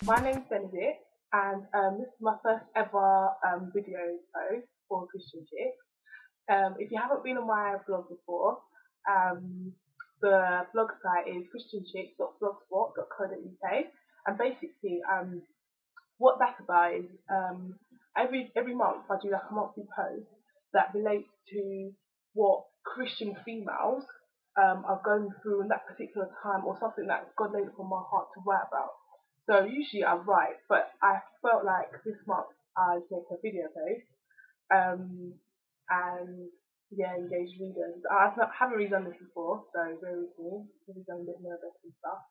My name's Benedicte, and this is my first ever video post for Christian Chickz. If you haven't been on my blog before, um, the blog site is christianchicks.blogspot.co.uk, and basically, what that's about is every month I do like a monthly post that relates to what Christian females are going through in that particular time, or something that God laid upon my heart to write about. So usually I write, but I felt like this month I'd make a video post, and yeah, engage readers. Haven't really done this before, so very cool. Really done a bit nervous and stuff.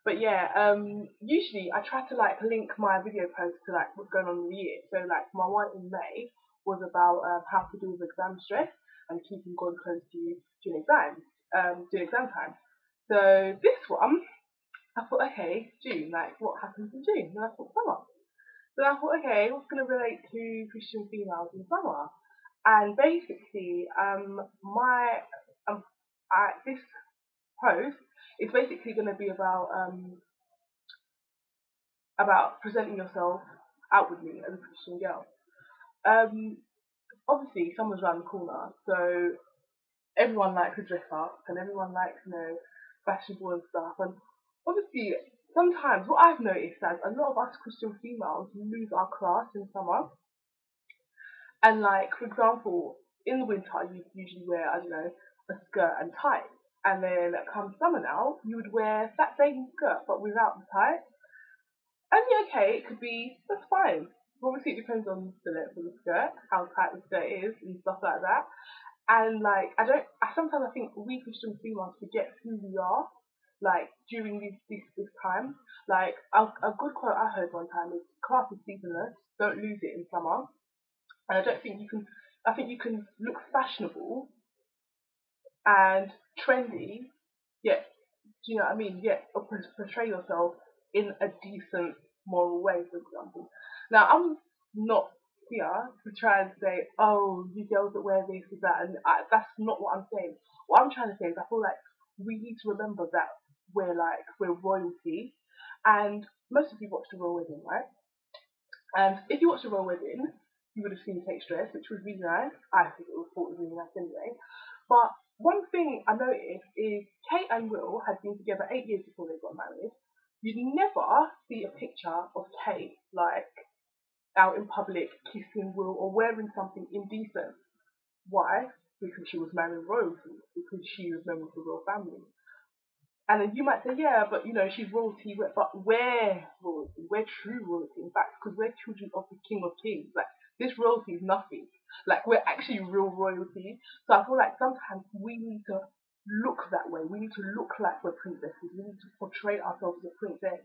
But yeah, usually I try to like link my video posts to like what's going on in the year. So like my one in May was about how to deal with exam stress and keeping God close to you during exam time. So this one, I thought, okay, June, like what happens in June? And I thought summer. So I thought, okay, what's going to relate to Christian females in summer? And basically, this post is basically going to be about presenting yourself outwardly as a Christian girl. Obviously, summer's around the corner, so everyone likes to dress up and everyone likes, fashionable and stuff. And obviously, sometimes what I've noticed is a lot of us Christian females lose our class in summer. And like, for example, in the winter, you usually wear, I don't know, a skirt and tights. And then come summer now, you would wear that same skirt but without the tights. And yeah, okay, it could be, that's fine. Obviously, it depends on the length of the skirt, how tight the skirt is, and stuff like that. And like, sometimes I think we Christian females forget who we are, like during this time. Like, a good quote I heard one time is, "Class is seasonless, don't lose it in summer." And I think you can look fashionable and trendy, yet, do you know what I mean? Yet, portray yourself in a decent, moral way, for example. Now, I'm not here to try and say, oh, you girls that wear this, that, and that's not what I'm saying. What I'm trying to say is I feel like we need to remember that we're royalty, and most of you watched the Royal Wedding, right? And if you watched the Royal Wedding, you would have seen Kate's dress, which was really nice. I think it was thought was really nice anyway. But one thing I noticed is Kate and Will had been together 8 years before they got married. You'd never see a picture of Kate like out in public kissing Will or wearing something indecent. Why? Because she was marrying royalty, because she was married to the royal family. And then you might say, yeah, but she's royalty, but we're royalty, we're true royalty, in fact, because we're children of the King of Kings. Like, this royalty is nothing. Like, we're actually real royalty. So I feel like sometimes we need to look that way. We need to look like we're princesses. We need to portray ourselves as a princess.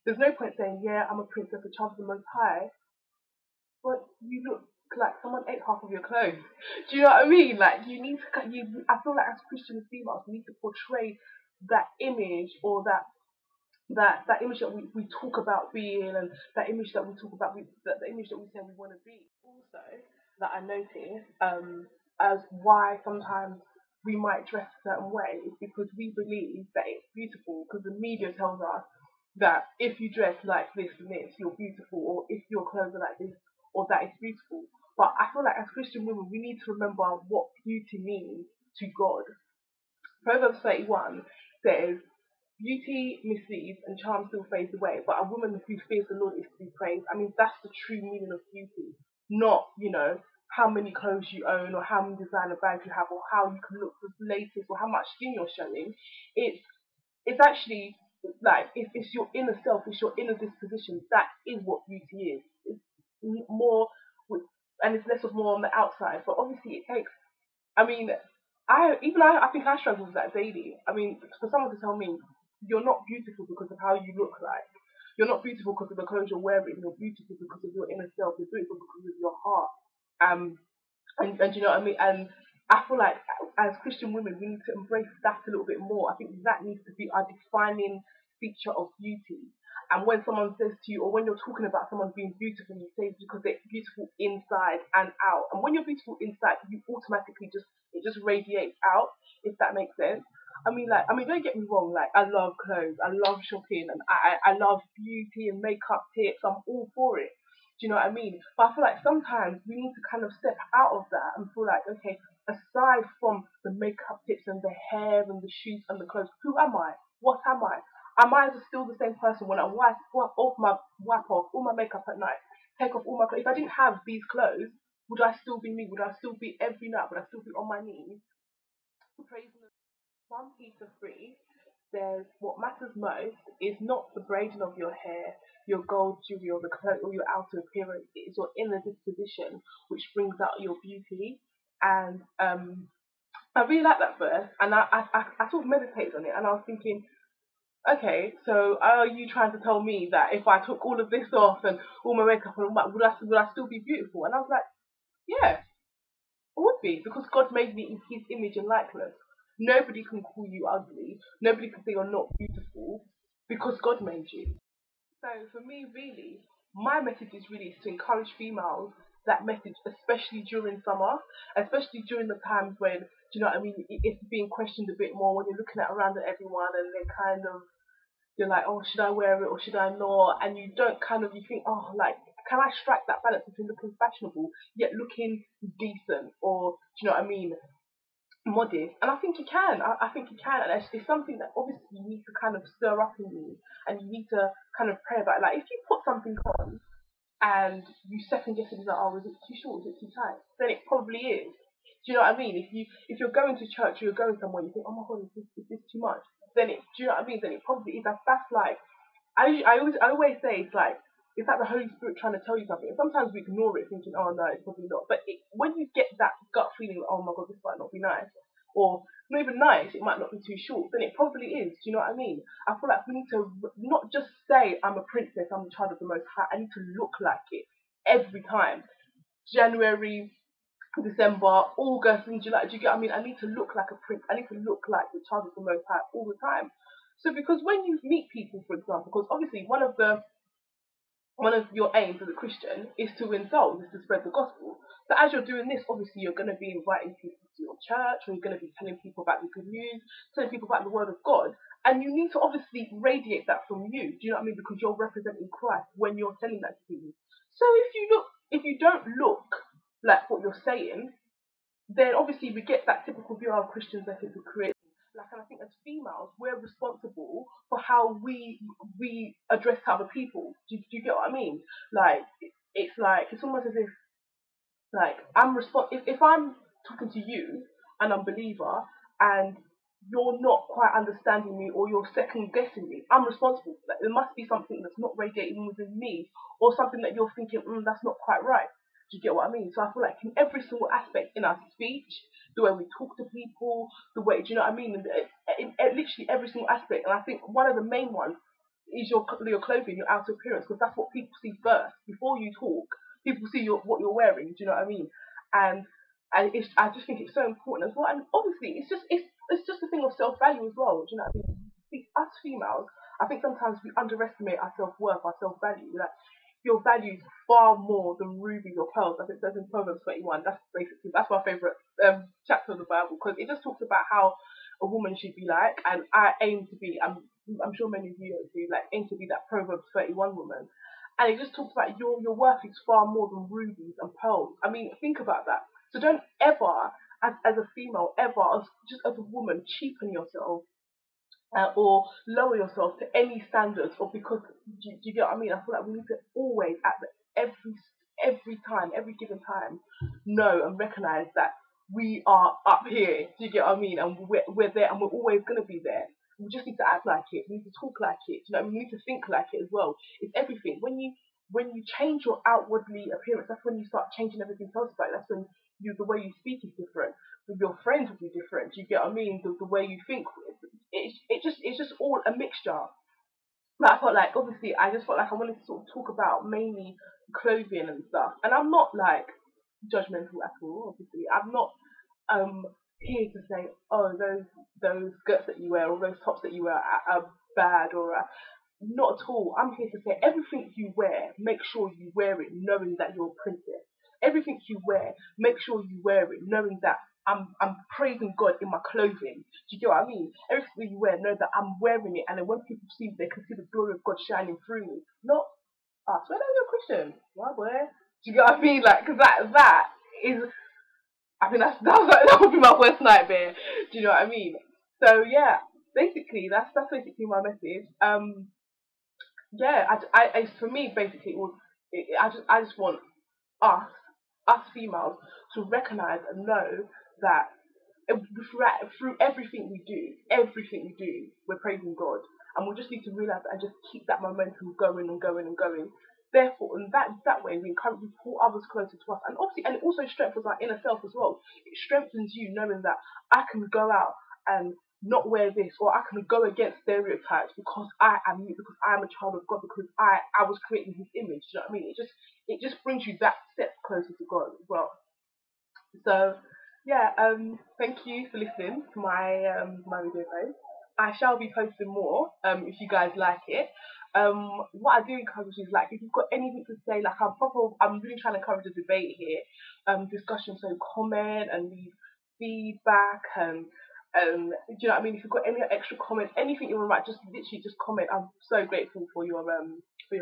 There's no point saying, yeah, I'm a princess, a child of the Most High, but you look like someone ate half of your clothes. Do you know what I mean? Like, I feel like as Christian females, we need to portray that image, or that image that we talk about being, and that image that we talk about, the image that we say we want to be. Also, that I notice, as why sometimes we might dress a certain way is because we believe that it's beautiful, because the media tells us that if you dress like this and this, you're beautiful, or if your clothes are like this or that, it's beautiful. But I feel like as Christian women, we need to remember what beauty means to God. Proverbs 31 says, "Beauty misleads and charm still fades away, but a woman who fears the Lord is to be praised." I mean, that's the true meaning of beauty. Not, how many clothes you own, or how many designer bags you have, or how you can look the latest, or how much skin you're showing. It's actually like, it's your inner self, it's your inner disposition. That is what beauty is. It's more, and it's less of more on the outside. But obviously, it takes. I mean, I think I struggle with that daily. I mean, for someone to tell me you're not beautiful because of how you look like, you're not beautiful because of the clothes you're wearing, you're beautiful because of your inner self, you're beautiful because of your heart. And you know what I mean? And I feel like as Christian women, we need to embrace that a little bit more. I think that needs to be our defining feature of beauty. And when someone says to you, or when you're talking about someone being beautiful, you say it's because they're beautiful inside and out. And when you're beautiful inside, you automatically it just radiates out, if that makes sense. don't get me wrong. Like, I love clothes, I love shopping, and I love beauty and makeup tips. I'm all for it. Do you know what I mean? But I feel like sometimes we need to kind of step out of that and feel like, okay, aside from the makeup tips and the hair and the shoes and the clothes, who am I? What am I? Am I still the same person when I wipe off all my makeup at night, take off all my clothes? If I didn't have these clothes, would I still be me? Would I still be every night? Would I still be on my knees praising the 1 Peter 3? There's what matters most is not the braiding of your hair, your gold jewelry, or the clothes, or your outer appearance. It is your inner disposition which brings out your beauty. And I really like that verse, and I sort of meditated on it, and I was thinking, okay, so are you trying to tell me that if I took all of this off and all my makeup and all my, would I still be beautiful? And I was like, yeah, it would be, because God made me in His image and likeness. Nobody can call you ugly. Nobody can say you're not beautiful because God made you. So for me, really, my message is really to encourage females that message, especially during summer, especially during the times when, do you know what I mean, it's being questioned a bit more when you're looking at around at everyone and they're kind of, you're like, oh, should I wear it or should I not? And you don't kind of, you think, oh, like, can I strike that balance between looking fashionable yet looking decent, or do you know what I mean, modest? And I think you can. I think you can, and it's something that obviously you need to kind of stir up in you, and you need to kind of pray about it. Like, if you put something on and you second guess it, like, oh, is it too short? Is it too tight? Then it probably is. Do you know what I mean? If you're going to church or you're going somewhere, you think, oh my God, is this too much? Then it, do you know what I mean? Then it probably is. That's like, I always say it's like the Holy Spirit trying to tell you something. And sometimes we ignore it, thinking, oh no, it's probably not. But when you get that gut feeling, oh my God, this might not be nice, or not even nice, it might not be too short, then it probably is. Do you know what I mean? I feel like we need to not just say, I'm a princess, I'm the child of the Most High. I need to look like it every time. January, December, August, and July. Do you get what I mean? I need to look like a prince. I need to look like the child of the Most High all the time. So because when you meet people, for example, because obviously one of your aims as a Christian is to win souls, is to spread the gospel. So as you're doing this, obviously you're going to be inviting people to your church, or you're going to be telling people about the good news, telling people about the word of God. And you need to obviously radiate that from you. Do you know what I mean? Because you're representing Christ when you're telling that to people. So if you don't look like what you're saying, then obviously we get that typical view of Christians that is create. Like, and I think as females, we're responsible for how we address other people. Do you get what I mean? Like, it's almost as if, like, if I'm talking to you, an unbeliever, and you're not quite understanding me, or you're second guessing me, I'm responsible for that. There must be something that's not radiating within me, or something that you're thinking, that's not quite right. Do you get what I mean? So I feel like in every single aspect, in our speech, the way we talk to people, the way, do you know what I mean? In literally every single aspect. And I think one of the main ones is your clothing, your outer appearance, because that's what people see first. Before you talk, people see what you're wearing. Do you know what I mean? And I just think it's so important as well. And obviously, it's just a thing of self value as well. Do you know what I mean? Us females, I think sometimes we underestimate our self worth, our self value. Like, you're valued far more than rubies or pearls. As it says in Proverbs 21. That's my favourite chapter of the Bible, because it just talks about how a woman should be like, and I aim to be. I'm sure many of you do, like, aim to be that Proverbs 31 woman. And it just talks about your worth is far more than rubies and pearls. I mean, think about that. So don't ever, as a female, just as a woman, cheapen yourself, or lower yourself to any standards, or because, do you get what I mean? I feel like we need to always, every time, every given time, know and recognize that we are up here. Do you get what I mean? And we're there, and we're always going to be there. We just need to act like it. We need to talk like it. You know, we need to think like it as well. It's everything. When you change your outwardly appearance, that's when you start changing everything else about it. That's when the way you speak is different. With your friends will be different. Do you get what I mean? The way you think, it's just all a mixture. But I felt like, obviously, I just felt like I wanted to sort of talk about mainly clothing and stuff. And I'm not like judgmental at all. Obviously, I'm not here to say, oh, those skirts that you wear or those tops that you wear are bad, or not at all. I'm here to say everything you wear, make sure you wear it knowing that you're a princess. Everything you wear, make sure you wear it knowing that I'm praising God in my clothing. Do you get what I mean? Everything that you wear, know that I'm wearing it, and then when people see me, they can see the glory of God shining through me. Not us. When are you a Christian? Well, where? Do you get what I mean? Like, because that is, I think that would be my worst nightmare. Do you know what I mean? So yeah, basically that's basically my message. Yeah, for me basically I just want us females to recognize and know that through everything we do, we're praising God, and we just need to realize that and just keep that momentum going and going and going. Therefore, in that way, we pull others closer to us, and obviously, and it also strengthens our inner self as well. It strengthens you knowing that I can go out and not wear this, or I can go against stereotypes because I am you, because I am a child of God, because I was created in His image. Do you know what I mean? It just brings you that step closer to God as well. So yeah, thank you for listening to my video guys. I shall be posting more if you guys like it. What I do encourage is, like, if you've got anything to say, like, I'm really trying to encourage a debate here, discussion, so comment and leave feedback and do you know what I mean? If you've got any extra comments, anything you want to write, just literally just comment. I'm so grateful for your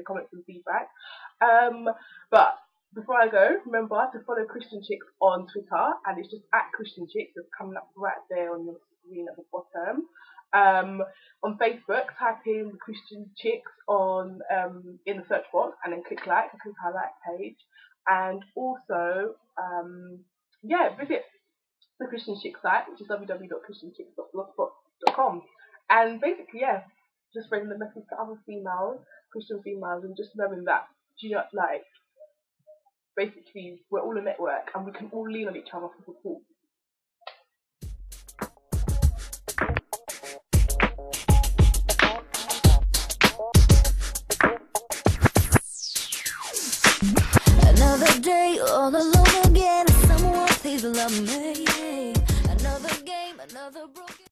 comments and feedback. But before I go, remember to follow Christian Chickz on Twitter, and it's just at Christian Chickz. It's coming up right there on your screen at the bottom. On Facebook, type in Christian Chickz on in the search box, and then click like our like page. And also, visit the Christian Chickz site, which is www.christianchicks.blogspot.com. And basically, just spreading the message to other females, Christian females, and just knowing that, basically, we're all a network, and we can all lean on each other for support. Another day all alone again. Someone please love me.